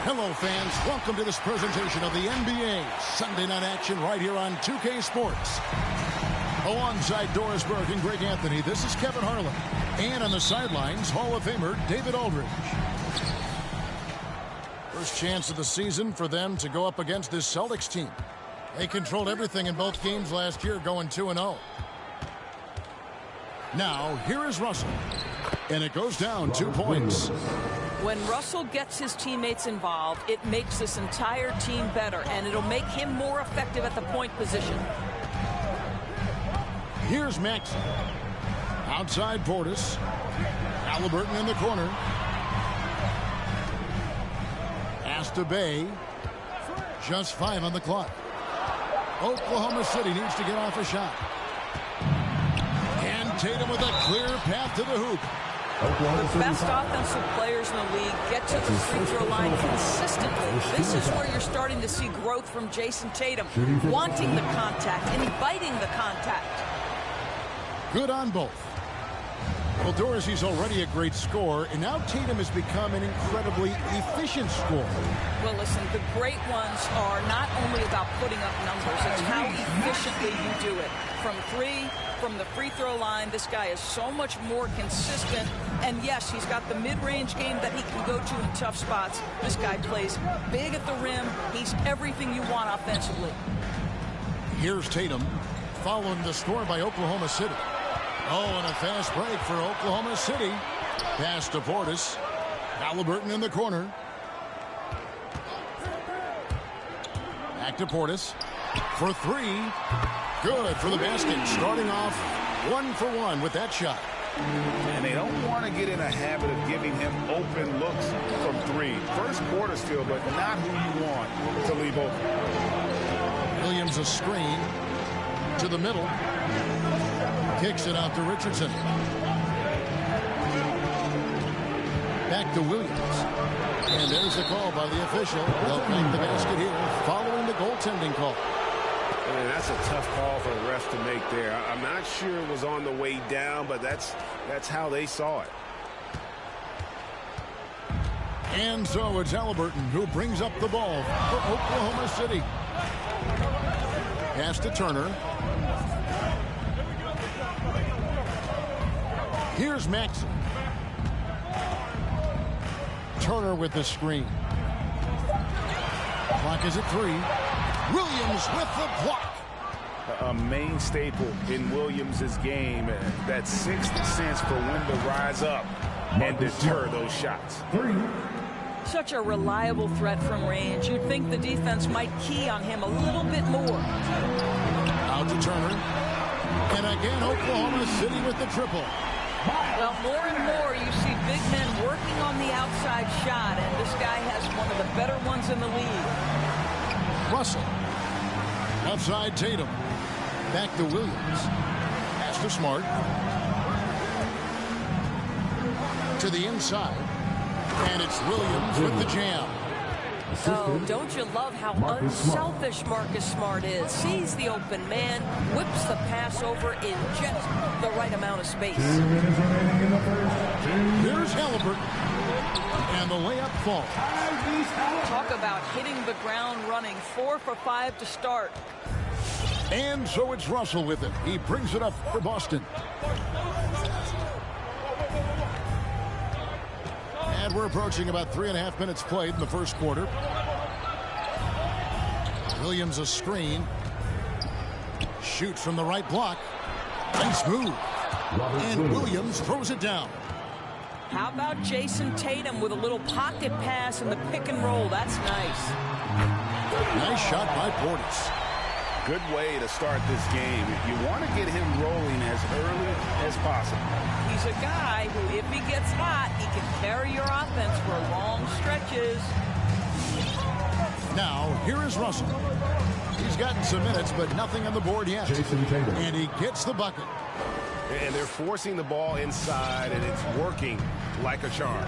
Hello, fans. Welcome to this presentation of the NBA Sunday Night Action right here on 2K Sports. Alongside Doris Burke and Greg Anthony, this is Kevin Harlan. And on the sidelines, Hall of Famer David Aldridge. First chance of the season for them to go up against this Celtics team. They controlled everything in both games last year, going 2-0. Now, here is Russell. And it goes down 2 points. When Russell gets his teammates involved, it makes this entire team better, and it'll make him more effective at the point position. Here's Maxey. Outside Portis. Halliburton in the corner. Pass to Bay. Just 5 on the clock. Oklahoma City needs to get off a shot. And Tatum with a clear path to the hoop. The best offensive players in the league get to the free throw line consistently. This is where you're starting to see growth from Jason Tatum, wanting the contact, inviting the contact. Good on both. Well, Doris, he's already a great scorer, and now Tatum has become an incredibly efficient scorer. Well, listen, the great ones are not only about putting up numbers, it's how efficiently you do it. From three, from the free throw line, this guy is so much more consistent. And yes, he's got the mid-range game that he can go to in tough spots. This guy plays big at the rim. He's everything you want offensively. Here's Tatum, following the score by Oklahoma City. Oh, and a fast break for Oklahoma City. Pass to Portis. Halliburton in the corner. Back to Portis. For 3. Good for the basket. Starting off 1 for 1 with that shot. And they don't want to get in a habit of giving him open looks from 3. First quarter still, but not who you want to leave open. Williams a screen to the middle. Kicks it out to Richardson. Back to Williams. And there's the call by the official. They'll make the basket here following the goaltending call. Man, that's a tough call for the refs to make there. I'm not sure it was on the way down, but that's how they saw it. And so it's Halliburton who brings up the ball for Oklahoma City. Pass to Turner. Here's Maxey. Turner with the screen. Clock is at 3. Williams with the block. A main staple in Williams' game, that sixth sense for when to rise up and deter those shots. Such a reliable threat from range. You'd think the defense might key on him a little bit more. Out to Turner. And again, Oklahoma City with the triple. Well, more and more you see big men working on the outside shot, and this guy has one of the better ones in the league. Russell. Outside Tatum. Back to Williams. Pass to Smart. To the inside. And it's Williams with the jam. Oh, don't you love how unselfish Marcus Smart is? Sees the open man, whips the pass over in just the right amount of space. Here's Halliburton. And the layup falls. Talk about hitting the ground running. 4 for 5 to start. And so it's Russell with it. He brings it up for Boston. And we're approaching about 3.5 minutes played in the first quarter. Williams a screen. Shoots from the right block. Nice move. And Williams throws it down. How about Jason Tatum with a little pocket pass in the pick and roll? That's nice. Nice shot by Portis. Good way to start this game. You want to get him rolling as early as possible. He's a guy who, if he gets hot, he can carry your offense for long stretches. Now, here is Russell. He's gotten some minutes, but nothing on the board yet. Jason Tatum. And he gets the bucket. And they're forcing the ball inside, and it's working like a charm.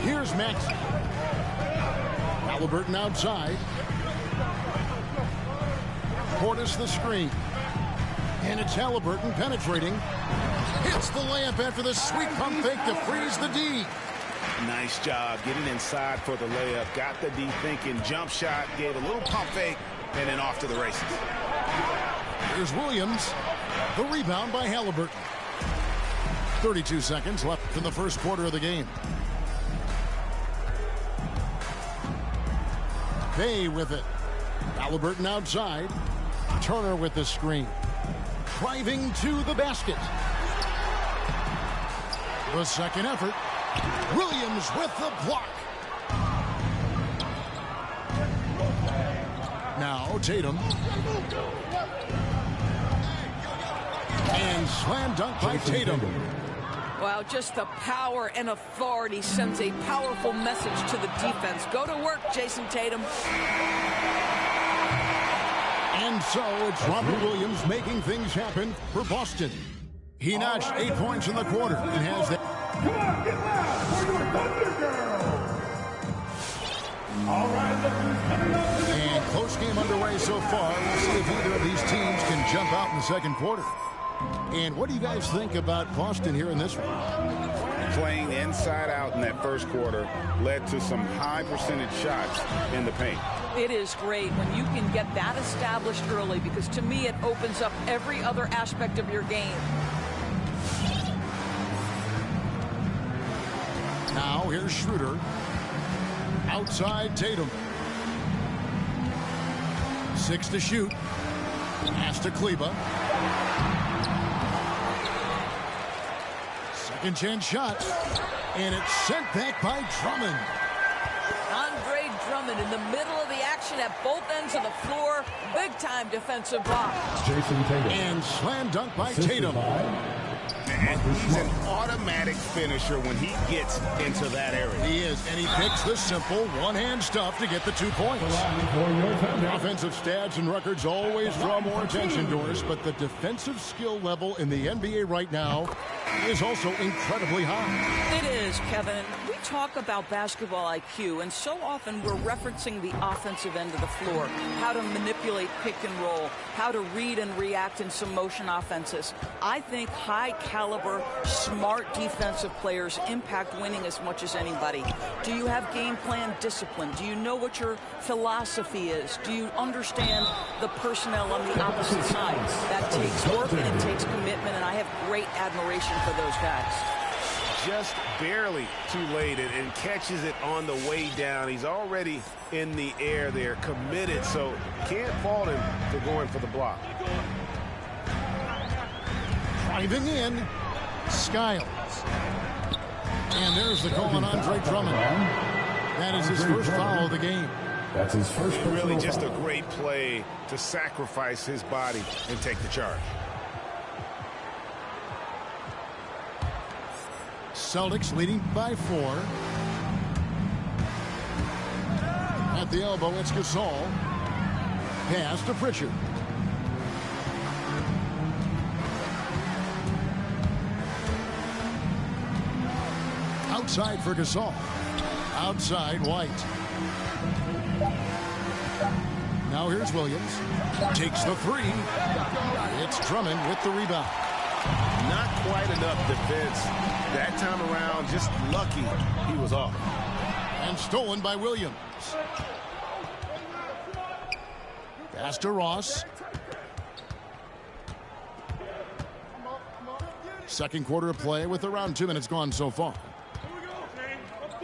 Here's Maxey. Halliburton outside. Portis the screen. And it's Halliburton penetrating. Hits the layup after the sweet pump fake to freeze the D. Nice job getting inside for the layup. Got the D thinking. Jump shot. Gave a little pump fake. And then off to the races. Here's Williams. The rebound by Halliburton. 32 seconds left in the first quarter of the game. Bay with it. Halliburton outside. Turner with the screen. Driving to the basket. The second effort. Williams with the block. Now Tatum. And slam dunk by Tatum. Wow, just the power and authority sends a powerful message to the defense. Go to work, Jason Tatum. And so it's Robert Williams making things happen for Boston. He notched 8 points in the quarter and has that. Come on, get loud for your Thunder Girl. All right, look who's coming up. And close game underway so far. We'll see if either of these teams can jump out in the second quarter. And what do you guys think about Boston here in this one? Playing inside out in that first quarter led to some high percentage shots in the paint. It is great when you can get that established early, because to me it opens up every other aspect of your game. Now here's Schroeder. Outside Tatum. 6 to shoot. Pass to Kleba. Second chance shot. And it's sent back by Drummond. Andre Drummond in the middle of the action at both ends of the floor. Big time defensive block. Jason Tatum. And slam dunk by Tatum. And he's an automatic finisher when he gets into that area. He is, and he picks the simple one-hand stuff to get the 2 points. Offensive stats and records always draw more attention, Doris, but the defensive skill level in the NBA right now is also incredibly high. It is, Kevin. We talk about basketball IQ, and so often we're referencing the offensive end of the floor, how to manipulate pick and roll, how to read and react in some motion offenses. I think high-caliber, smart defensive players impact winning as much as anybody. Do you have game plan discipline? Do you know what your philosophy is? Do you understand the personnel on the opposite side? That takes work and it takes commitment, and I have great admiration for those guys. Just barely too late and catches it on the way down. He's already in the air there, committed, so can't fault him for going for the block. Driving in, Skiles. And there's the call on Andre Drummond. That is his first foul of the game. That's his first. Really just a great play to sacrifice his body and take the charge. Celtics leading by 4. At the elbow, it's Gasol. Pass to Pritchard. Outside for Gasol. Outside, White. Now here's Williams. Takes the 3. It's Drummond with the rebound. Not quite enough defense. That time around, just lucky he was off. And stolen by Williams. Pass to Ross. Second quarter of play with around 2 minutes gone so far.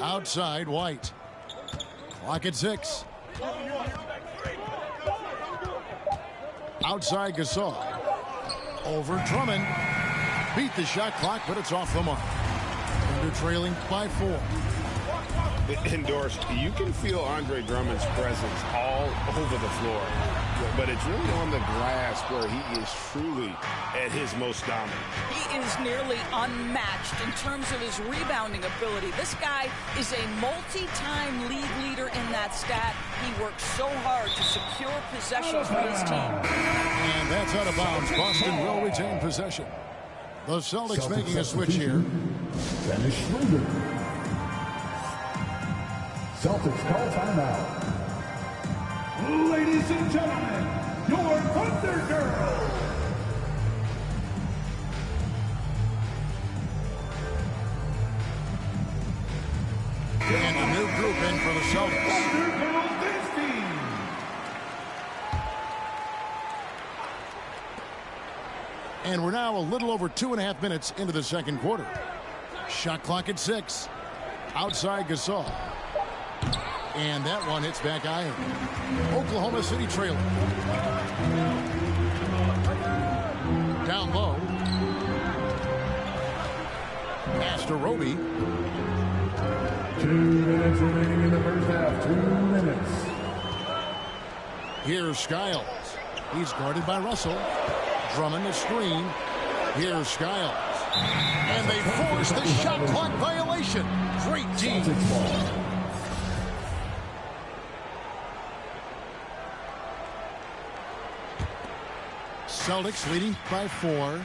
Outside, White. Clock at 6. Outside, Gasol. Over Drummond. Beat the shot clock, but it's off the mark. Thunder trailing by 4. Endorse, you can feel Andre Drummond's presence all over the floor, but it's really on the glass where he is truly at his most dominant. He is nearly unmatched in terms of his rebounding ability. This guy is a multi-time league leader in that stat. He works so hard to secure possessions for his team. And that's out of bounds. Boston will retain possession. The Celtics making a switch here. Dennis Schroeder. Celtics call timeout. Ladies and gentlemen, your Thunder Girl. And a new group in for the Celtics. Thunder Girl this team. And we're now a little over 2.5 minutes into the second quarter. Shot clock at 6. Outside Gasol. And that one hits back iron. Oklahoma City trailing. Down low. Pass to Roby. 2 minutes remaining in the first half. 2 minutes. Here's Skiles. He's guarded by Russell. Drummond a screen. Here's Skiles. And they force the shot clock violation. Great team. Celtics leading by 4.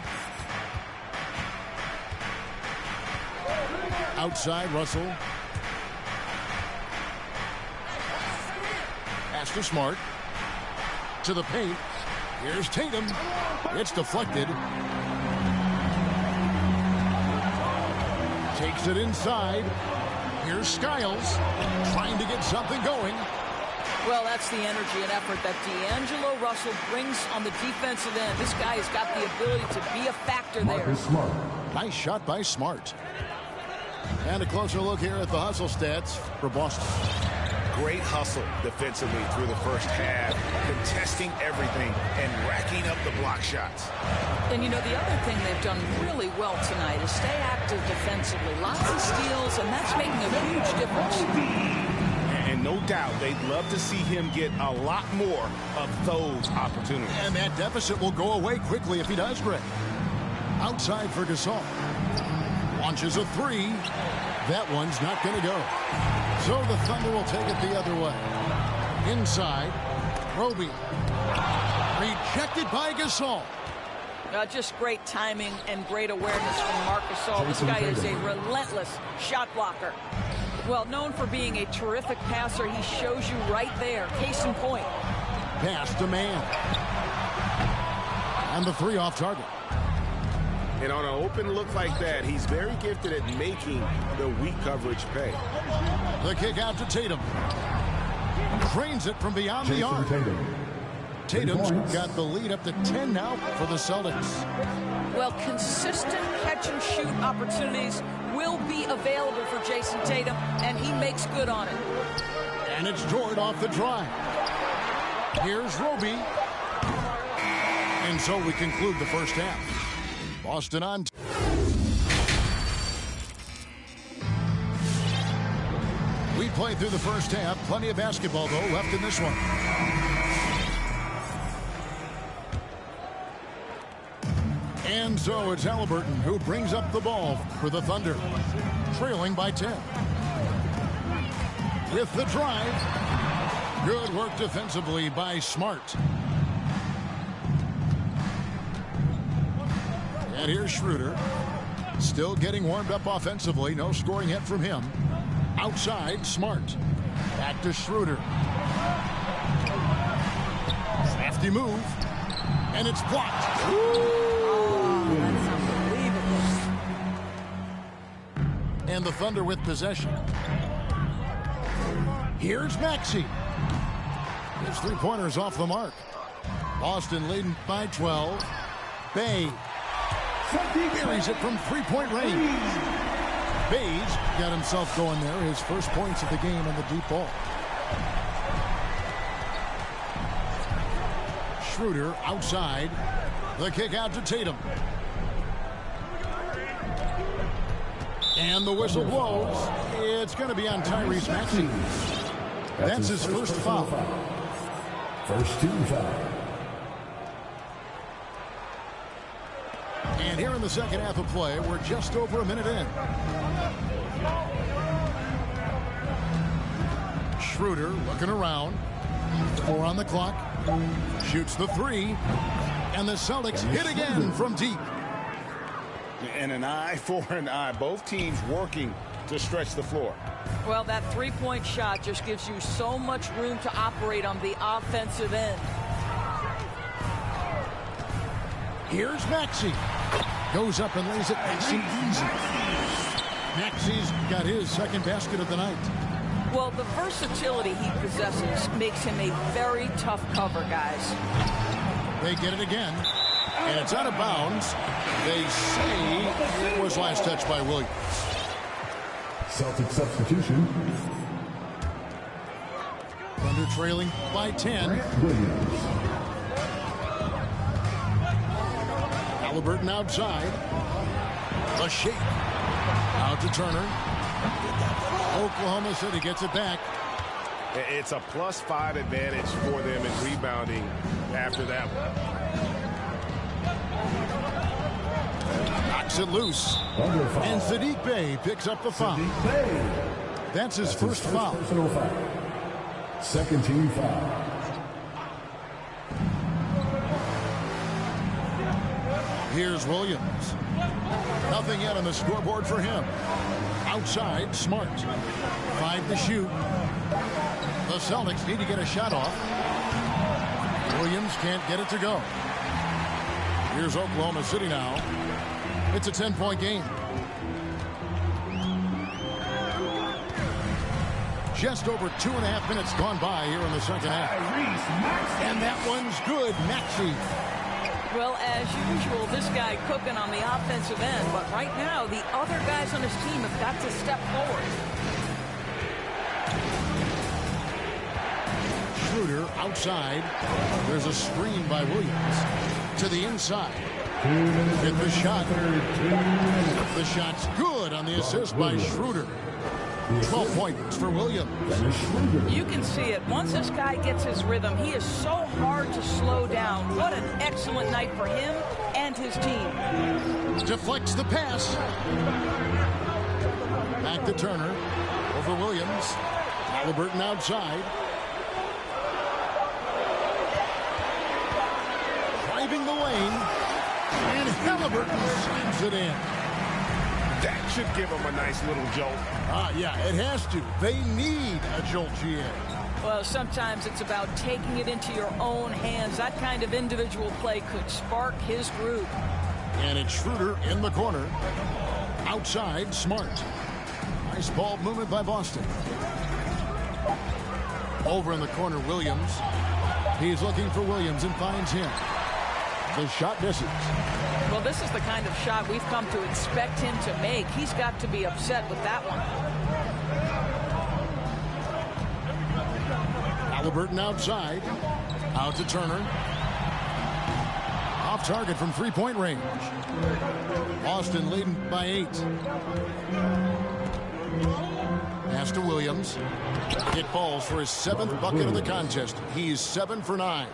Outside Russell. Pass to Smart. To the paint. Here's Tatum. It's deflected. Takes it inside. Here's Skiles. Trying to get something going. Well, that's the energy and effort that D'Angelo Russell brings on the defensive end. This guy has got the ability to be a factor there. Smart. Nice shot by Smart. And a closer look here at the hustle stats for Boston. Great hustle defensively through the first half, contesting everything and racking up the block shots. And, you know, the other thing they've done really well tonight is stay active defensively. Lots of steals, and that's making a huge difference. And no doubt they'd love to see him get a lot more of those opportunities. And that deficit will go away quickly if he does, Greg. Outside for Gasol. Launches a 3. That one's not going to go. So the Thunder will take it the other way. Inside, Roby. Rejected by Gasol. Just great timing and great awareness from Marc Gasol. This guy is a relentless shot blocker. Well, known for being a terrific passer, he shows you right there. Case in point. Pass to Man. And the 3 off target. And on an open look like that, he's very gifted at making the weak coverage pay. The kick out to Tatum. Cranes it from beyond the arc. Tatum's got the lead up to 10 now for the Celtics. Well, consistent catch-and-shoot opportunities will be available for Jason Tatum, and he makes good on it. And it's Jordan off the drive. Here's Roby. And so we conclude the first half. Boston on. We played through the first half. Plenty of basketball, though, left in this one. And so it's Halliburton who brings up the ball for the Thunder. Trailing by 10. With the drive. Good work defensively by Smart. And here's Schroeder. Still getting warmed up offensively. No scoring yet from him. Outside, Smart. Back to Schroeder. Crafty move. And it's blocked. Oh, that's And the Thunder with possession. Here's Maxey. His three-pointers off the mark. Boston leading by 12. Bay buries it from three-point range. Bay's got himself going there. His first points of the game on the deep ball. Schroeder outside. The kick out to Tatum. And the whistle blows. It's going to be on Tyrese Maxey. That's his first foul. First team foul. And here in the second half of play, we're just over a minute in. Schroeder looking around. 4 on the clock. Shoots the three. And the Celtics hit again from deep. And an eye for an eye. Both teams working to stretch the floor. Well, that three-point shot just gives you so much room to operate on the offensive end. Here's Maxey. Goes up and lays it nice and easy. Maxey's got his second basket of the night. Well, the versatility he possesses makes him a very tough cover, guys. They get it again. And it's out of bounds. They say it was last touched by Williams. Celtic substitution. Thunder trailing by 10. Williams. Halliburton outside. A shake. Out to Turner. Oklahoma City gets it back. It's a +5 advantage for them in rebounding after that one. Knocks it loose. And Saddiq Bey picks up the foul. That's his first foul. Personal foul. Second team foul. Here's Williams. Nothing yet on the scoreboard for him. Outside, Smart. 5 to shoot. The Celtics need to get a shot off. Williams can't get it to go. Here's Oklahoma City now. It's a 10-point game. Just over 2.5 minutes gone by here in the second half. And that one's good. Maxey. Well, as usual, this guy cooking on the offensive end, but right now the other guys on his team have got to step forward. Schroeder outside. There's a screen by Williams. To the inside. Hit the shot. The shot's good on the assist by Schroeder. 12 points for Williams. You can see it. Once this guy gets his rhythm, he is so hard to slow down. What an excellent night for him and his team. Deflects the pass. Back to Turner. Over Williams. Halliburton outside. Driving the lane. And Halliburton slams it in. That should give them a nice little jolt. Yeah, it has to. They need a jolt, GA. Well, sometimes it's about taking it into your own hands. That kind of individual play could spark his group. And it's Schroeder in the corner. Outside, Smart. Nice ball movement by Boston. Over in the corner, Williams. He's looking for Williams and finds him. The shot misses. Well, this is the kind of shot we've come to expect him to make. He's got to be upset with that one. Halliburton outside. Out to Turner. Off target from three-point range. Boston leading by 8. Pass to Williams. It falls for his 7th bucket of the contest. He's 7 for 9.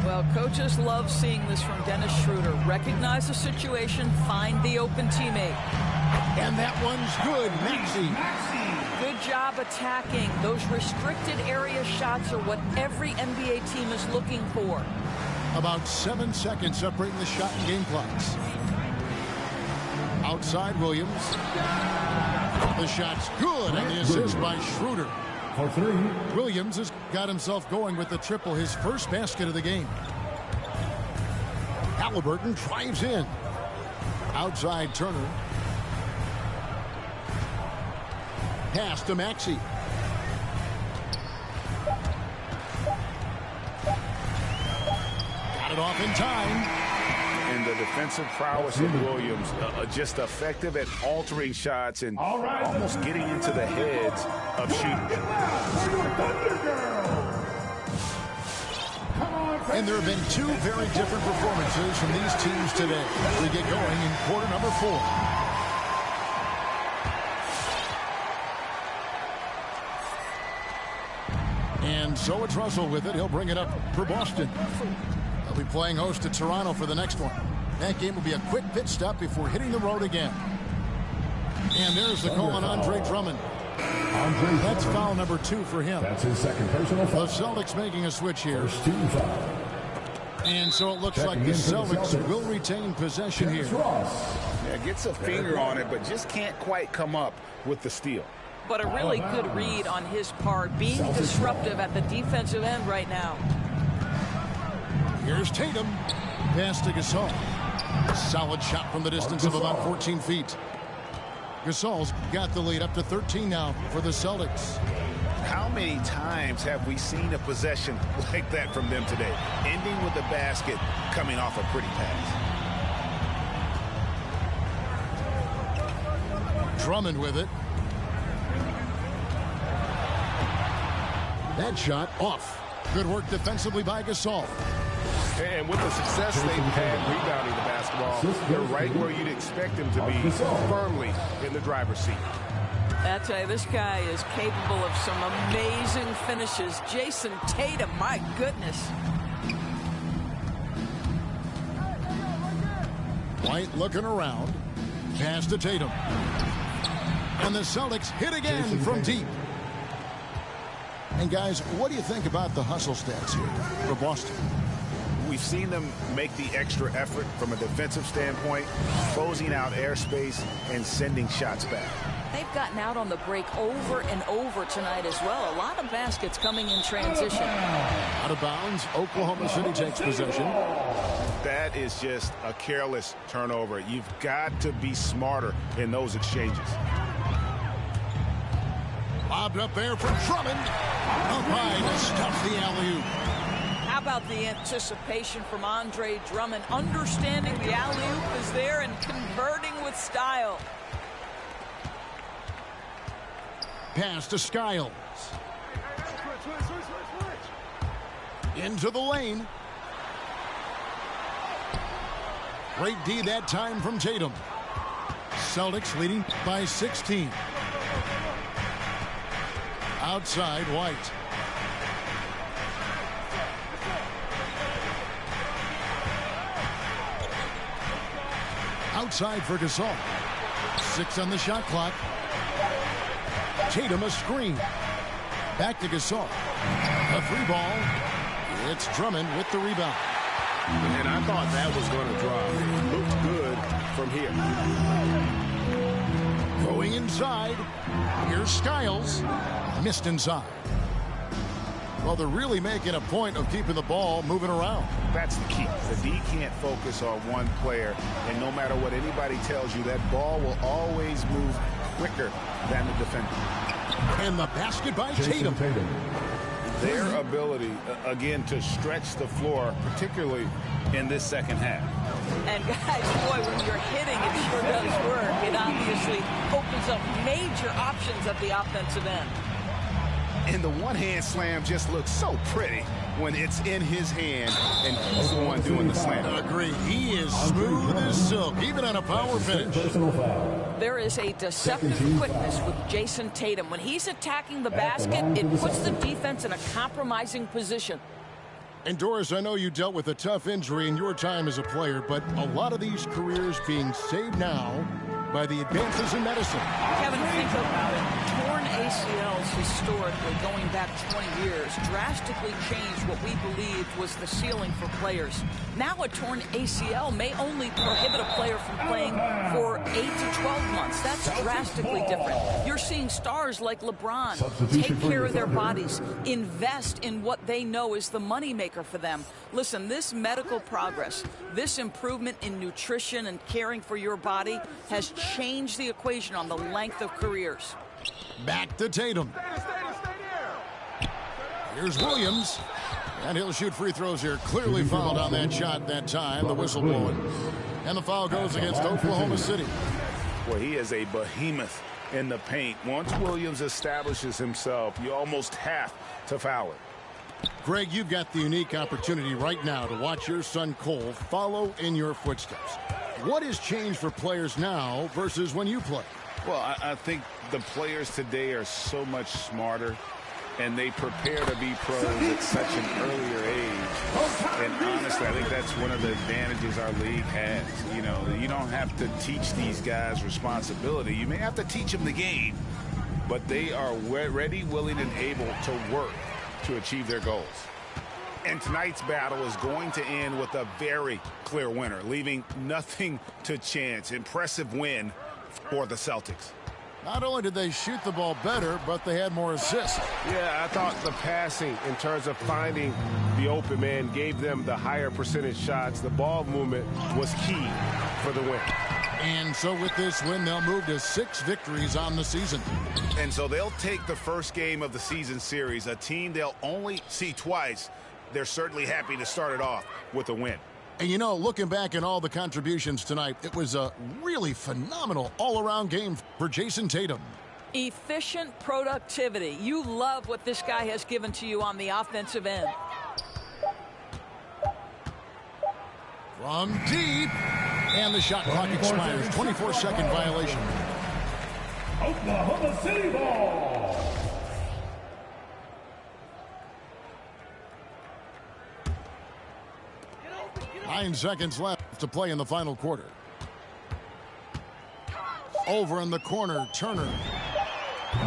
Well, coaches love seeing this from Dennis Schroeder. Recognize the situation, find the open teammate. And that one's good. Maxey. Good job attacking. Those restricted area shots are what every NBA team is looking for. About 7 seconds separating the shot and game clocks. Outside Williams. The shot's good, and the assist by Schroeder. For 3. Williams has got himself going with the triple, his first basket of the game. Halliburton drives in. Outside Turner. Pass to Maxey. Got it off in time. And the defensive prowess of Williams, just effective at altering shots and almost getting into the heads of shooters. And there have been two very different performances from these teams today. We get going in quarter number 4. And so it's Russell with it. He'll bring it up for Boston. They'll be playing host to Toronto for the next one. That game will be a quick pit stop before hitting the road again. And there's the call on Andre Drummond. That's foul number 2 for him. That's his second personal foul. The Celtics making a switch here. First team foul. And so it looks like the Celtics will retain possession here. Yeah, gets a finger on it, but just can't quite come up with the steal. But a really good read on his part, being disruptive at the defensive end right now. Here's Tatum. Pass to Gasol. Solid shot from the distance of about 14 feet. Gasol's got the lead up to 13 now for the Celtics. How many times have we seen a possession like that from them today? Ending with the basket, coming off a pretty pass. Drummond with it. That shot off. Good work defensively by Gasol. And with the success they've had rebounding the basketball, they're right where you'd expect them to be, firmly in the driver's seat. I tell you, this guy is capable of some amazing finishes. Jason Tatum, my goodness. White looking around. Pass to Tatum. And the Celtics hit again from deep. And guys, what do you think about the hustle stats here for Boston? We've seen them make the extra effort from a defensive standpoint, closing out airspace and sending shots back. They've gotten out on the break over and over tonight as well. A lot of baskets coming in transition. Out of bounds, Oklahoma City takes possession. That is just a careless turnover. You've got to be smarter in those exchanges. Lobbed up there for Drummond. Up high to stuff the alley-oop. How about the anticipation from Andre Drummond, understanding the alley-oop is there and converting with style. Pass to Skiles. Into the lane. Great D that time from Tatum. Celtics leading by 16. Outside, White. Outside for Gasol. 6 on the shot clock. Tatum a screen. Back to Gasol. A free ball. It's Drummond with the rebound. And I thought that was going to drop. It looked good from here. Going inside. Here's Skiles. Missed inside. Well, they're really making a point of keeping the ball moving around. That's the key. The D can't focus on one player, and no matter what anybody tells you, that ball will always move quicker than the defender. And the basket by Tatum. Their ability, again, to stretch the floor, particularly in this second half. And guys, boy, when you're hitting, it sure does work. It obviously opens up major options at the offensive end. And the one-hand slam just looks so pretty when it's in his hand and he's the one doing the slam. Agree. He is smooth as silk, even on a power finish. There is a deceptive quickness with Jason Tatum. When he's attacking the basket, it puts the defense in a compromising position. And Doris, I know you dealt with a tough injury in your time as a player, but a lot of these careers being saved now by the advances in medicine. Kevin, think about it. Torn ACLs historically, going back 20 years, drastically changed what we believed was the ceiling for players. Now a torn ACL may only prohibit a player from playing for 8 to 12 months. That's drastically different. You're seeing stars like LeBron take care of their bodies, invest in what they know is the moneymaker for them. Listen, this medical progress, this improvement in nutrition and caring for your body has changed the equation on the length of careers. Back to Tatum. Here's Williams. And he'll shoot free throws here. Clearly fouled on that shot that time. The whistle blowing. And the foul goes against Oklahoma City. Well, he is a behemoth in the paint. Once Williams establishes himself, you almost have to foul it. Greg, you've got the unique opportunity right now to watch your son Cole follow in your footsteps. What has changed for players now versus when you played? Well, I think the players today are so much smarter, and they prepare to be pros at such an earlier age. And honestly, I think that's one of the advantages our league has. You know, you don't have to teach these guys responsibility. You may have to teach them the game, but they are ready, willing, and able to work to achieve their goals. And tonight's battle is going to end with a very clear winner, leaving nothing to chance. Impressive win for the Celtics. Not only did they shoot the ball better, but they had more assists. Yeah, I thought the passing in terms of finding the open man gave them the higher percentage shots. The ball movement was key for the win. And so with this win, they'll move to 6 victories on the season. And so they'll take the first game of the season series, a team they'll only see twice. They're certainly happy to start it off with a win. And, you know, looking back at all the contributions tonight, it was a really phenomenal all-around game for Jason Tatum. Efficient productivity. You love what this guy has given to you on the offensive end. From deep. And the shot clock expires. 24-second violation. Oklahoma City ball. Nine seconds left to play in the final quarter. Over in the corner, Turner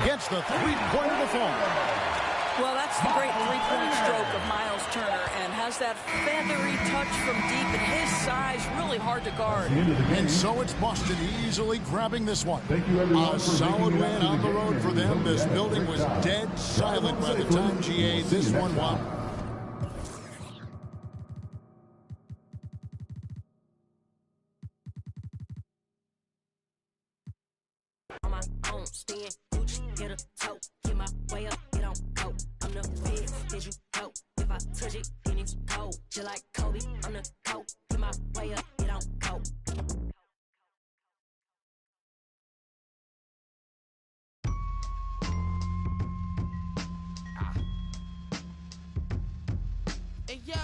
gets the three-pointer to fall. Well, that's the great three-point stroke of Miles Turner, and has that feathery touch from deep, and his size really hard to guard. And so it's Boston easily grabbing this one. A solid win on the road for them. This building was dead silent by the time GA this one won. Hey, yo.